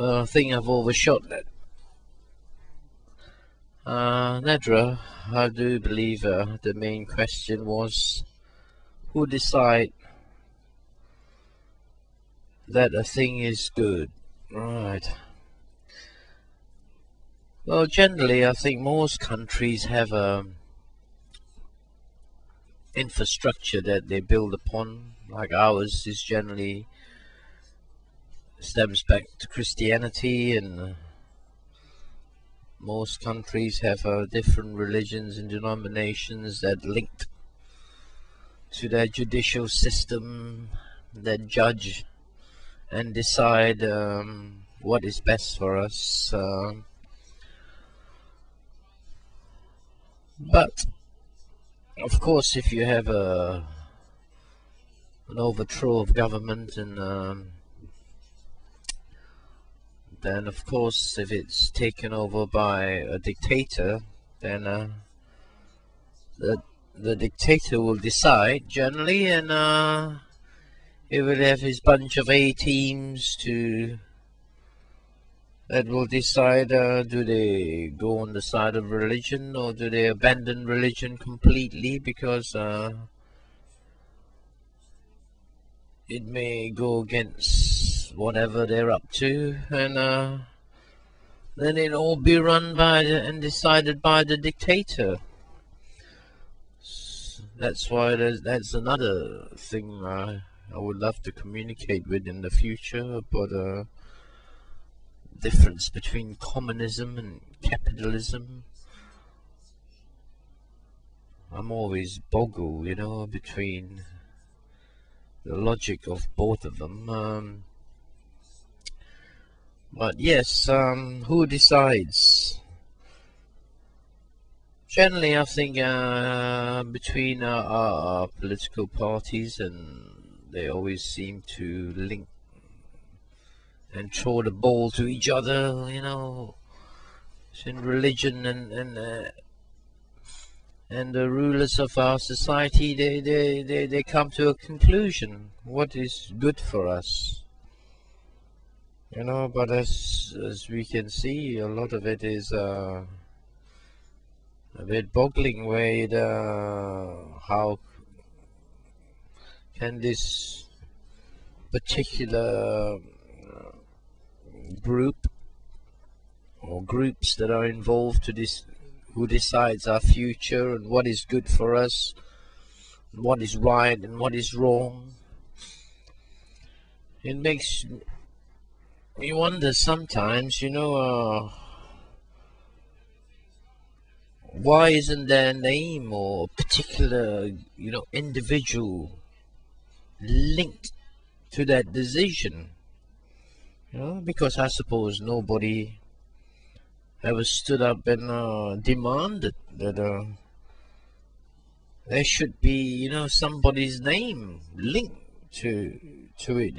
I think I've overshot that. Nedra, I do believe the main question was who decide that a thing is good. Right. Well, generally, I think most countries have a infrastructure that they build upon. Like ours is generally stems back to Christianity, and most countries have different religions and denominations that linked to their judicial system that judge and decide what is best for us. But of course, if you have an overthrow of government, and then of course if it's taken over by a dictator, then the dictator will decide generally, and he will have his bunch of A-teams that will decide, do they go on the side of religion or do they abandon religion completely, because it may go against whatever they're up to, and then it'll all be run by and decided by the dictator. That's why that's another thing I would love to communicate with in the future, about difference between communism and capitalism. I'm always boggled, between the logic of both of them. But yes, who decides? Generally, I think between our political parties, and they always seem to link and throw the ball to each other, in religion and the rulers of our society, they come to a conclusion. What is good for us? But as we can see, a lot of it is a bit boggling, where how can this particular group or groups that are involved to this, who decides our future and what is good for us, and what is right and what is wrong. It makes me wonder sometimes, why isn't there a name or a particular, individual linked to that decision? Because I suppose nobody ever stood up and demanded that there should be, somebody's name linked to it,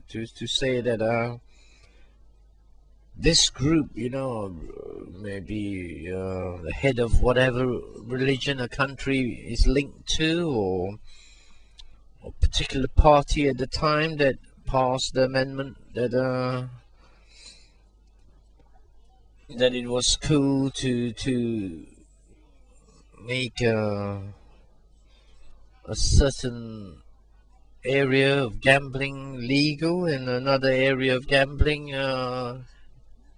to say that this group, maybe the head of whatever religion a country is linked to, or a particular party at the time that passed the amendment that it was cool to make a certain area of gambling legal, and another area of gambling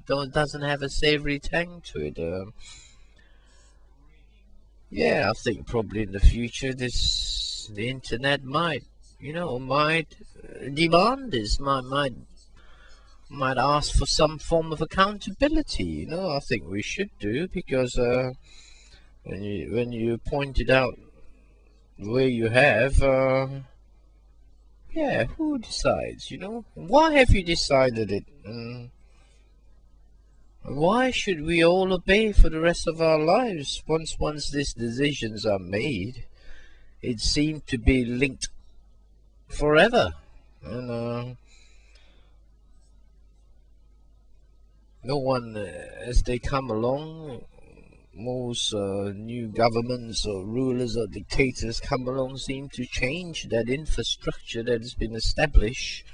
doesn't have a savory tang to it. Yeah, I think probably in the future the internet might demand this, might ask for some form of accountability. I think we should do, because when you pointed out where you have, yeah, who decides? Why have you decided it? Why should we all obey for the rest of our lives? Once these decisions are made, it seemed to be linked forever, and no one, as they come along, most new governments or rulers or dictators come along, seem to change that infrastructure that has been established.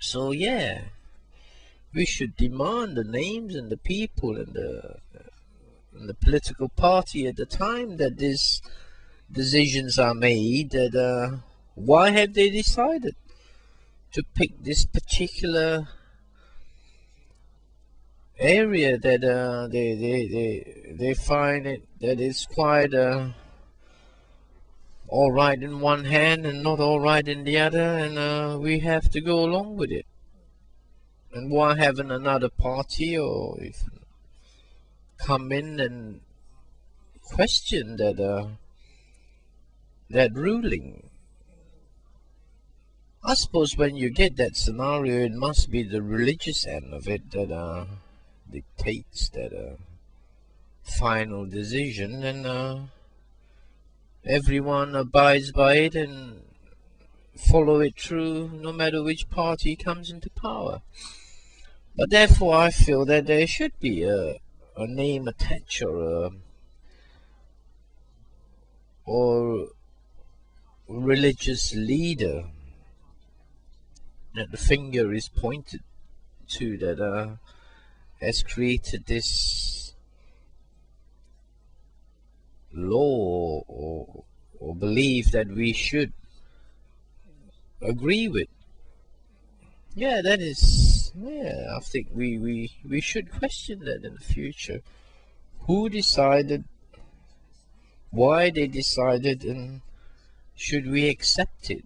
So yeah, we should demand the names and the people and the political party at the time that these decisions are made, that why have they decided to pick this particular area that they find it that is quite all right in one hand and not all right in the other, and we have to go along with it. And why haven't another party or if come in and question that ruling? I suppose when you get that scenario, it must be the religious end of it that dictates that final decision, and everyone abides by it and follow it through, no matter which party comes into power. But therefore, I feel that there should be a name attached or religious leader that the finger is pointed to that has created this law or belief that we should agree with. Yeah, that is, yeah, I think we should question that in the future. Who decided, why they decided, and should we accept it?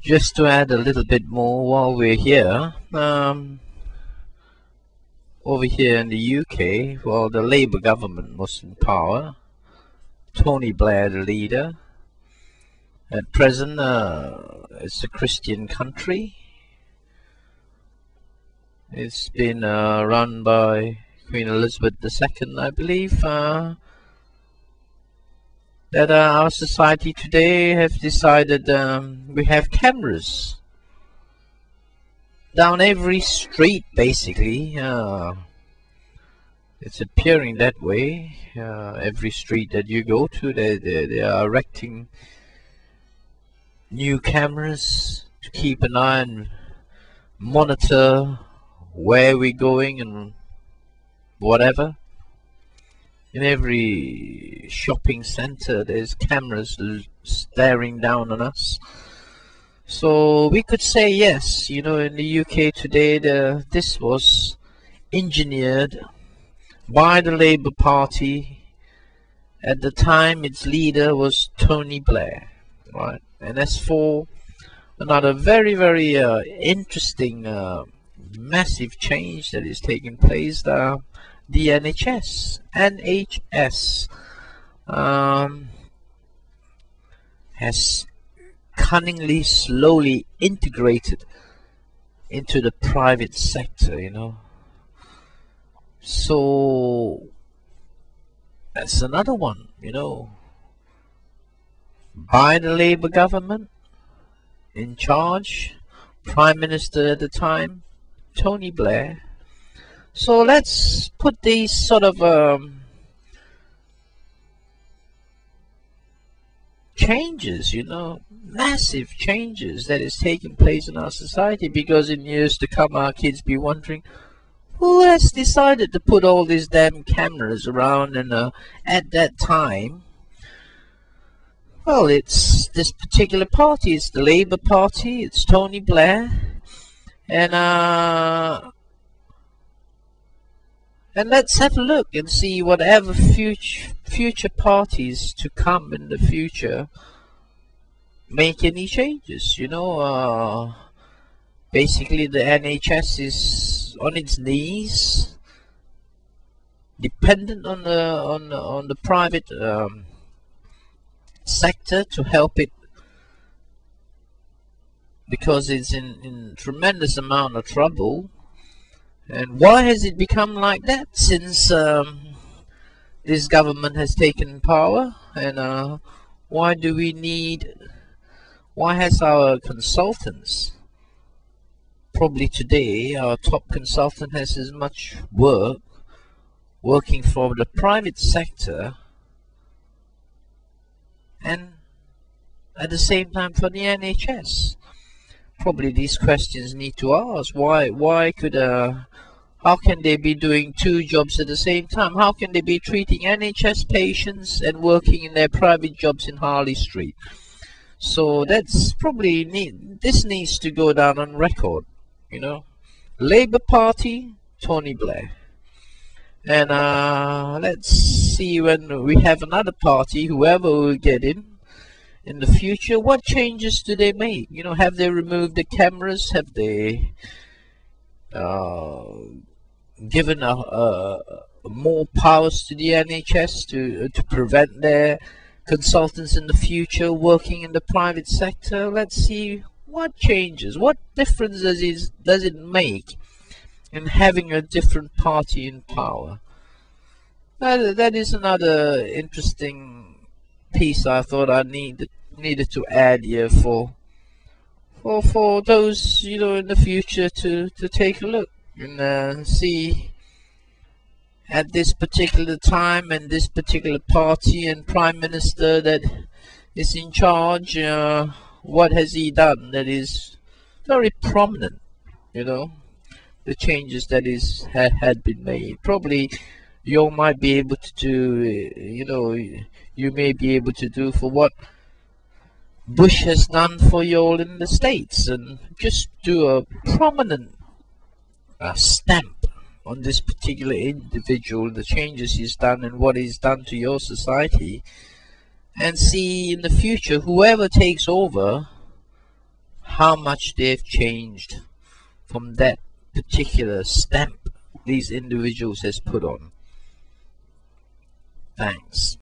Just to add a little bit more while we're here, over here in the UK, while the Labour government was in power, Tony Blair the leader, at present it's a Christian country. It's been run by Queen Elizabeth II, I believe. That our society today have decided we have cameras down every street, basically. It's appearing that way. Every street that you go to, they are erecting new cameras to keep an eye and monitor where we're going and whatever. In every shopping center there's cameras staring down on us. So we could say yes, you know, in the UK today this was engineered by the Labour Party. At the time its leader was Tony Blair, right? And as for another very interesting massive change that is taking place, the NHS has cunningly, slowly integrated into the private sector, you know. So that's another one, you know, by the Labour government, in charge, Prime Minister at the time, Tony Blair. So let's put these sort of changes, you know, massive changes that is taking place in our society, because in years to come our kids be wondering, who has decided to put all these damn cameras around? And at that time, well, it's this particular party, it's the Labour Party, it's Tony Blair, and let's have a look and see whatever future parties to come in the future make any changes. You know, basically the NHS is on its knees, dependent on the private sector to help it, because it's in tremendous amount of trouble. And why has it become like that since this government has taken power? And why has our consultants, probably today our top consultant has as much working for the private sector and at the same time for the NHS? probably these questions need to ask. Why could how can they be doing two jobs at the same time? How can they be treating NHS patients and working in their private jobs in Harley Street? So that's probably this needs to go down on record, you know. Labour Party, Tony Blair. And let's see when we have another party, whoever will get in the future, what changes do they make? You know, have they removed the cameras? Have they given more powers to the NHS to prevent their consultants in the future working in the private sector? Let's see what changes, what difference does it make in having a different party in power. That is another interesting piece I thought I needed to add here for those, you know, in the future to take a look and see at this particular time and this particular party and prime minister that is in charge, what has he done that is very prominent, you know, the changes that had been made. Probably you all might be able to do, you know, you may be able to do for what Bush has done for you all in the States, and just do a prominent stamp on this particular individual, the changes he's done and what he's done to your society, and see in the future, whoever takes over, how much they've changed from that particular stamp these individuals has put on. Thanks.